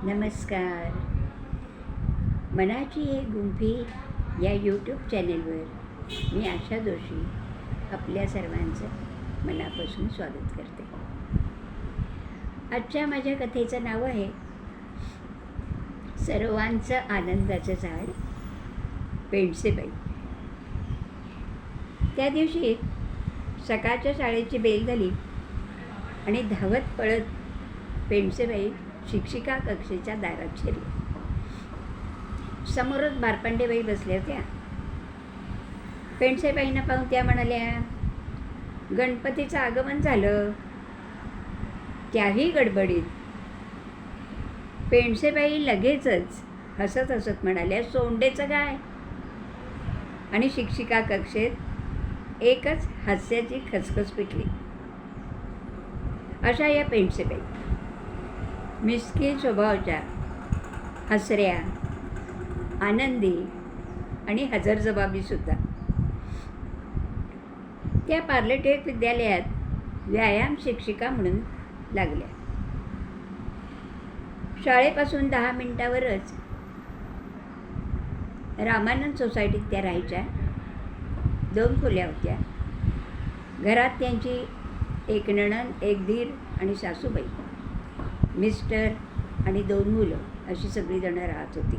नमस्कार. मनाची एक गुंफी या यूट्यूब चॅनेलवर मी आशा जोशी आपल्या सर्वांचं मनापासून स्वागत करते. आजच्या माझ्या कथेचं नाव आहे सर्वांचं आनंदाचं झाड पेंडसेबाई. त्या दिवशी सकाळच्या शाळेची बेल झाली आणि धावत पळत पेंडसेबाई शिक्षिका कक्षेच्या दारात शिरली. समोरच बारपांडेबाई बसल्या होत्या. पेंडसेबाईंना पाहून त्या म्हणाल्या, गणपतीचं आगमन झालं. त्याही गडबडीत पेंडसेबाई लगेचच हसत हसत म्हणाल्या, सोंडेचं काय? आणि शिक्षिका कक्षेत एकच हास्याची खसखस पिटली. अशा या पेंडसेबाई मिश्किल स्वभावाच्या, हसऱ्या, आनंदी आणि हजरजबाबीसुद्धा. त्या पार्लेटेक विद्यालयात व्यायाम शिक्षिका म्हणून लागल्या. शाळेपासून 10 मिनिटावरच रामानंद सोसायटीत त्या राहायच्या. 2 खोल्या होत्या. घरात त्यांची एक नणंद, एक धीर आणि सासूबाई, मिस्टर आणि 2 मुलं अशी सगळी जणं राहत होती.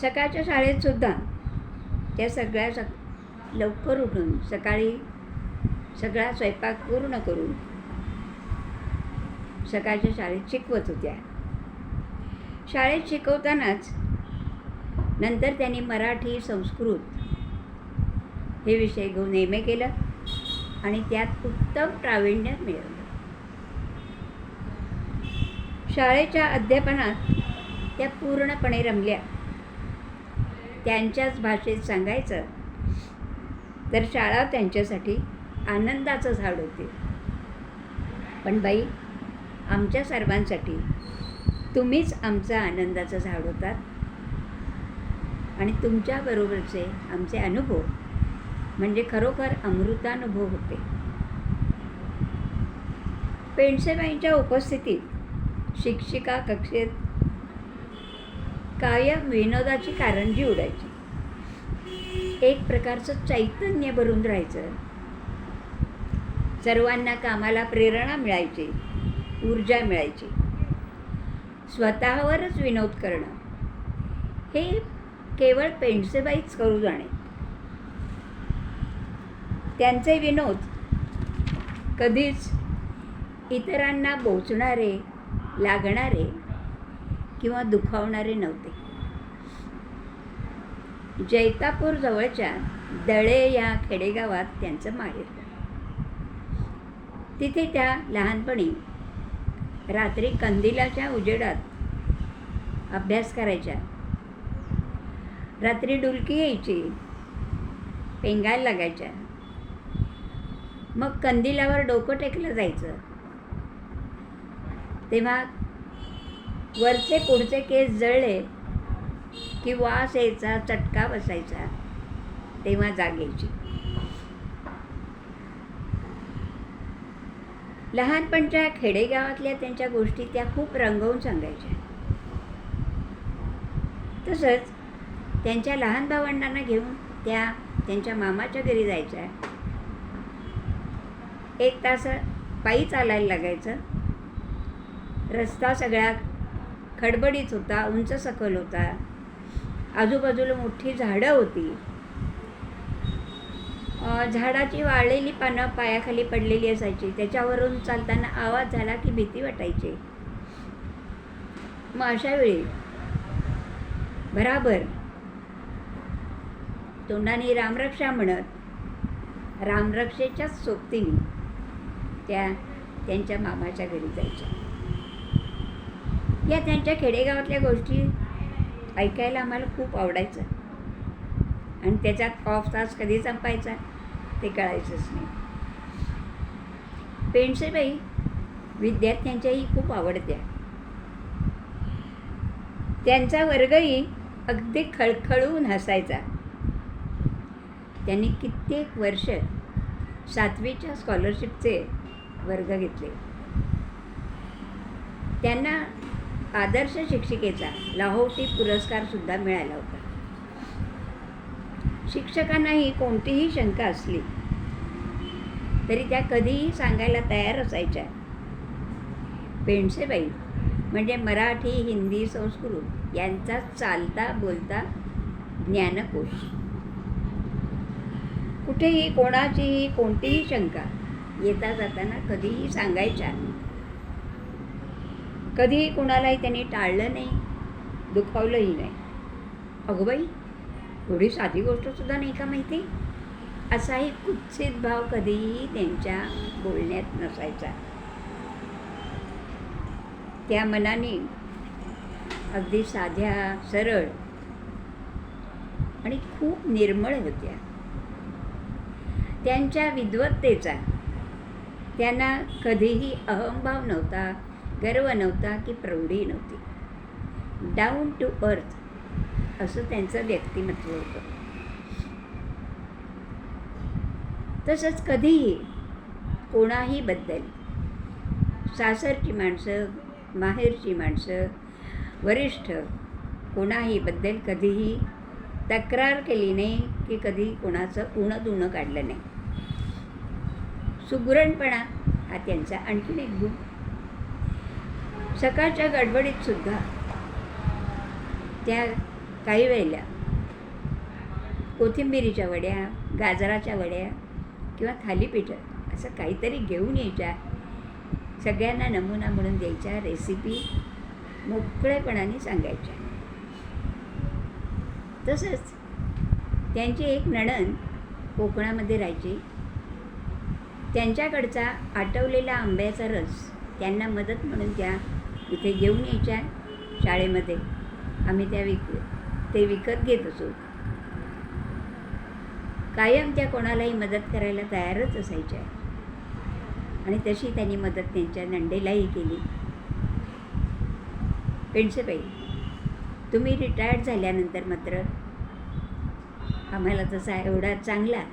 सकाळच्या शाळेत सुद्धा त्या सगळ्या लवकर उठून सकाळी सगळा स्वयंपाक पूर्ण करून सकाळच्या शाळेत शिकवत होत्या. शाळेत शिकवतानाच नंतर त्यांनी मराठी, संस्कृत हे विषय घेऊन MA केलं आणि त्यात उत्तम प्रावीण्य मिळवलं. शाळेच्या अध्यापनात त्या पूर्णपणे रमल्या. त्यांच्याच भाषेत सांगायचं तर शाळा त्यांच्यासाठी आनंदाचं झाड होते. पण बाई, आमच्या सर्वांसाठी तुम्हीच आमचं आनंदाचं झाड होतात आणि तुमच्याबरोबरचे आमचे अनुभव म्हणजे खरोखर अमृतानुभव होते. पेंडसेबाईंच्या उपस्थितीत शिक्षिका कक्षेत कायम विनोदाची कारंजी उडायची. एक प्रकारचं चैतन्य भरून राहायचं. सर्वांना कामाला प्रेरणा मिळायची, ऊर्जा मिळायची. स्वतःवरच विनोद करणं हे केवळ पेंडसेबाईच करू जाणे. त्यांचे विनोद कधीच इतरांना बोचणारे, लागणारे किंवा दुखावणारे नव्हते. जैतापूर जवळच्या दळे या खेडेगावात त्यांचं माहेर. तिथे त्या लहानपणी रात्री कंदिलाच्या उजेडात अभ्यास करायच्या. रात्री डुलकी यायची, पेंगायला लागायच्या. मग कंदिलावर डोकं टेकलं जायचं तेव्हा वरचे पुढचे केस जळले की वास यायचा, चटका बसायचा, तेव्हा जाग यायची. लहानपणच्या खेडेगावातल्या त्यांच्या गोष्टी त्या खूप रंगवून सांगायच्या. तसंच त्यांच्या लहान भावंडांना घेऊन त्या त्यांच्या मामाच्या घरी जायच्या. 1 तास पायी चालायला लागायचं. रस्ता सगळा खडबडीत होता, उंच सखल होता. आजूबाजूला मोठी झाडं होती. झाडाची वाळलेली पानं पायाखाली पडलेली असायची. त्याच्यावरून चालताना आवाज झाला की भीती वाटायची. मग अशा वेळी भराभर तोंडाने रामरक्षा म्हणत रामरक्षेच्याच सोबतीने त्या त्यांच्या मामाच्या घरी जायच्या. या त्यांच्या खेडेगावातल्या गोष्टी ऐकायला आम्हाला खूप आवडायचं आणि त्याच्यात ऑफ तास कधी संपायचा ते कळायचंच नाही. पेंडसेबाई विद्यार्थ्यांच्याही खूप आवडत्या. त्यांचा वर्गही अगदी खळखळून हसायचा. त्यांनी कित्येक वर्ष 7वीच्या स्कॉलरशिपचे वर्ग घेतले. त्यांना आदर्श शिक्षिकेचा लाहोटी पुरस्कारसुद्धा मिळाला होता. शिक्षकांनाही कोणतीही शंका असली तरी त्या कधीही सांगायला तयार असायच्या. पेंडसेबाई म्हणजे मराठी, हिंदी, संस्कृत यांचा चालता बोलता ज्ञानकोश. कुठेही कोणाचीही कोणतीही शंका येता जाताना कधीही सांगायच्या. कधीही कोणालाही त्यांनी टाळलं नाही, दुखावलंही नाही. अगं बाई, एवढी साधी गोष्टसुद्धा नाही का माहिती, असाही कुत्सित भाव कधीही त्यांच्या बोलण्यात नसायचा. त्या मनाने अगदी साध्या, सरळ आणि खूप निर्मळ होत्या. त्यांच्या विद्वत्तेचा त्यांना कधीही अहंभाव नव्हता, गर्व नव्हता की प्रौढी नव्हती. डाऊन टू अर्थ असं त्यांचं व्यक्तिमत्व होतं. तसंच कधीही कोणाही बद्दल सासरची माणसं, माहेरची माणसं, वरिष्ठ कोणाही बद्दल कधीही तक्रार केली नाही की कधी कोणाचं उणं काढलं नाही. सुगरणपणा हा त्यांचा आणखीन एक गुण. सकाळच्या गडबडीत सुद्धा त्या काही वेळेला कोथिंबिरीच्या वड्या, गाजराच्या वड्या किंवा थालीपीठं असं काहीतरी घेऊन यायच्या. सगळ्यांना नमुना म्हणून द्यायच्या. रेसिपी मोकळेपणाने सांगायच्या. तसंच त्यांची एक नणंद कोकणामध्ये राहायची. त्यांच्याकडचा आटवलेला आंब्याचा रस त्यांना मदत म्हणून त्या इथे घेऊन यायच्या शाळेमध्ये. आम्ही ते विकत घेत असो. कायम त्या कोणालाही मदत करायला तयारच असायच्या आणि तशी त्यांनी मदत त्यांच्या नंडेलाही केली. पेंडसेबाई, तुम्ही रिटायर्ड झाल्यानंतर मात्र आम्हाला तसा एवढा चांगला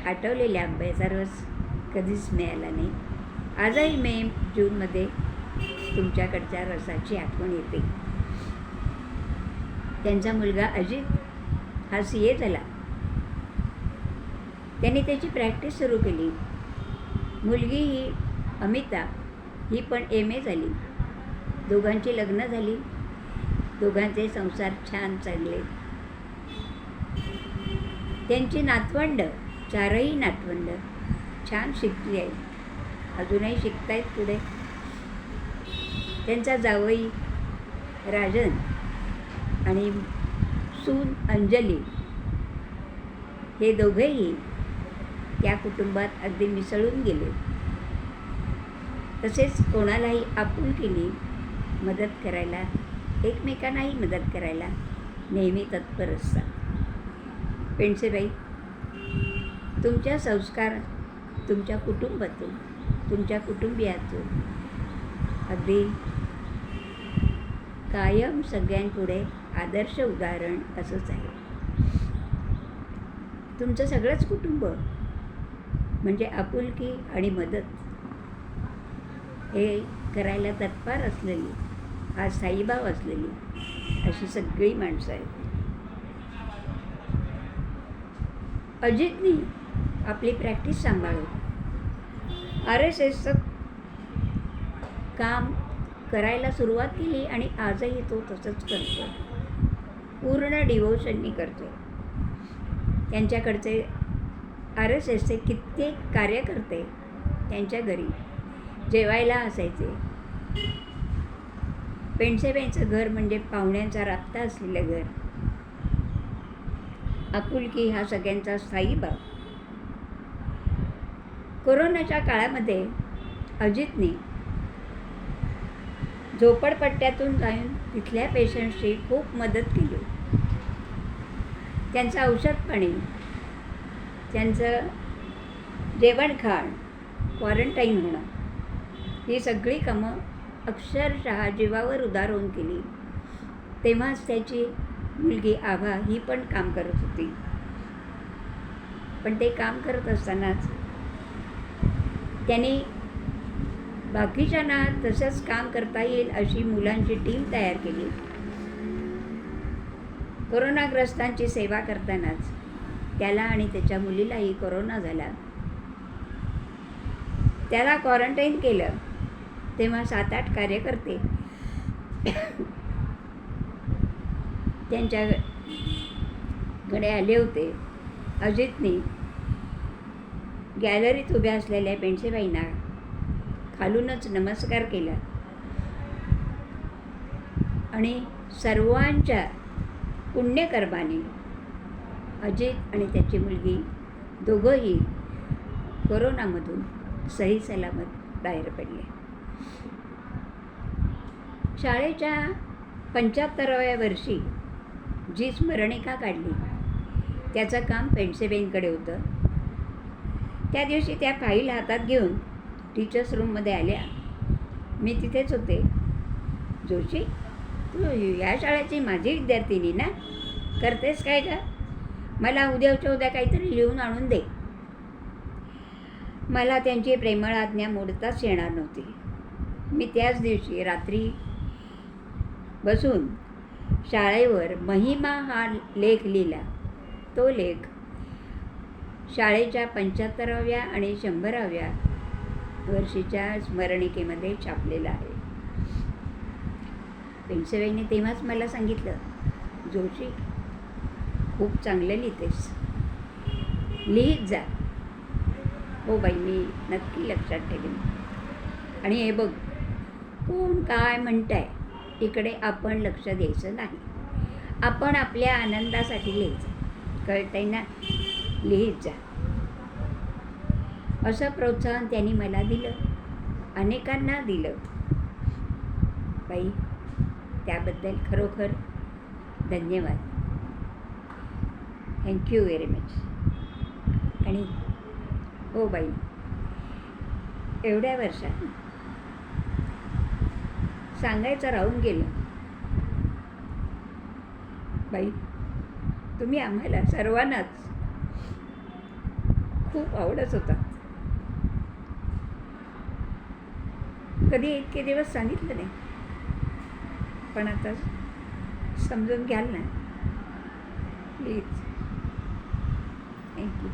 आटवलेल्या आंब्याचा रस कधीच मिळाला नाही. आजही मे, जूनमध्ये तुमच्याकडच्या रसाची आठवण येते. त्यांचा मुलगा अजित हा CA झाला. त्यांनी त्याची प्रॅक्टिस सुरू केली. मुलगी ही अमिता ही पण MA झाली. दोघांची लग्न झाली. दोघांचे संसार छान चालले. त्यांची नातवंड, 4ही नातवंड छान शिकली आहेत. अजूनही शिकतायत पुढे. त्यांचा जावई राजन आणि सून अंजली हे दोघेही त्या कुटुंबात अगदी मिसळून गेले. तसेच कोणालाही आपुलकीने मदत करायला, एकमेकांनाही मदत करायला नेहमी तत्पर असतात. पेंडसेबाई, तुमच्या संस्कार तुमच्या कुटुंबातून, तुमच्या कुटुंबियातून अगदी कायम सगळ्यांपुढे आदर्श उदाहरण असंच आहे. तुमचं सगळंच कुटुंब म्हणजे आपुलकी आणि मदत हे करायला तत्पर असलेली, हा स्थायीभाव असलेली अशी सगळी माणसं आहेत. अजितनी आपली प्रॅक्टिस सांभाळून RSSचं काम करायला सुरुवात केली आणि आजही तो तसंच करतो. पूर्ण डिवोशननी करतो. त्यांच्याकडचे RSSचे कित्येक कार्यकर्ते त्यांच्या घरी जेवायला असायचे. पेंडसेबाईंचं घर म्हणजे पाहुण्यांचा राबता असलेलं घर. आपुलकी हा सगळ्यांचा स्थायी भाव. कोरोनाच्या काळामध्ये अजितने झोपडपट्ट्यातून जाऊन तिथल्या पेशंट्सची खूप मदत केली. त्यांचं औषध पाणी, त्यांचं जेवणखाण, क्वारंटाईन होणं ही सगळी कामं अक्षरशः जीवावर उदार होऊन केली. तेव्हाच त्याची मुलगी आभा ही पण काम करत होती. पण ते काम करत असतानाच त्यांनी बाकीच्यांना तसंच काम करता येईल अशी मुलांची टीम तयार केली. कोरोनाग्रस्तांची सेवा करतानाच त्याला आणि त्याच्या मुलीलाही कोरोना झाला. त्याला क्वारंटाईन केलं तेव्हा 7-8 कार्यकर्ते त्यांच्याकडे आले होते. अजितने गॅलरीत उभ्या असलेल्या पेंडसेबाईंना खालूनच नमस्कार केला आणि सर्वांच्या पुण्यकर्माने अजित आणि त्याची मुलगी दोघंही कोरोनामधून सही सलामत बाहेर पडले. शाळेच्या 75व्या वर्षी जी स्मरणिका काढली त्याचं काम पेंडसेबाईंकडे होतं. त्या दिवशी त्या फाईल हातात घेऊन टीचर्स रूममध्ये आल्या. मी तिथेच होते. जोशी, तू या शाळेची माझी विद्यार्थिनी ना? करतेस काय का? मला उद्याच्या उद्या काहीतरी लिहून आणून दे. मला त्यांची प्रेमळ आज्ञा मोडताच येणार नव्हती. मी त्याच दिवशी रात्री बसून शाळेवर महिमा हा लेख लिहिला. तो लेख शाळेच्या 75व्या आणि 100व्या वर्षीच्या स्मरणिकेमध्ये छापलेला आहे. पेंडसेबाईंनी तेव्हाच मला सांगितलं, जोशी खूप चांगलं लिहितेस, लिहित जा. हो बाई, मी नक्की लक्षात ठेवेन. आणि हे बघ, कोण काय म्हणताय इकडे आपण लक्ष द्यायचं नाही. आपण आपल्या आनंदासाठी लिहायचं, कळतंय ना? लिहित जा. असं प्रोत्साहन त्यांनी मला दिलं, अनेकांना दिलं. बाई, त्याबद्दल खरोखर धन्यवाद. Thank you very much. आणि हो बाई, एवढ्या वर्षात सांगायचं राहून गेलं. बाई, तुम्ही आम्हाला सर्वांनाच खूप आवडत होता. कधी इतके दिवस सांगितलं नाही, पण आता समजून घ्याल ना प्लीज. थँक्यू.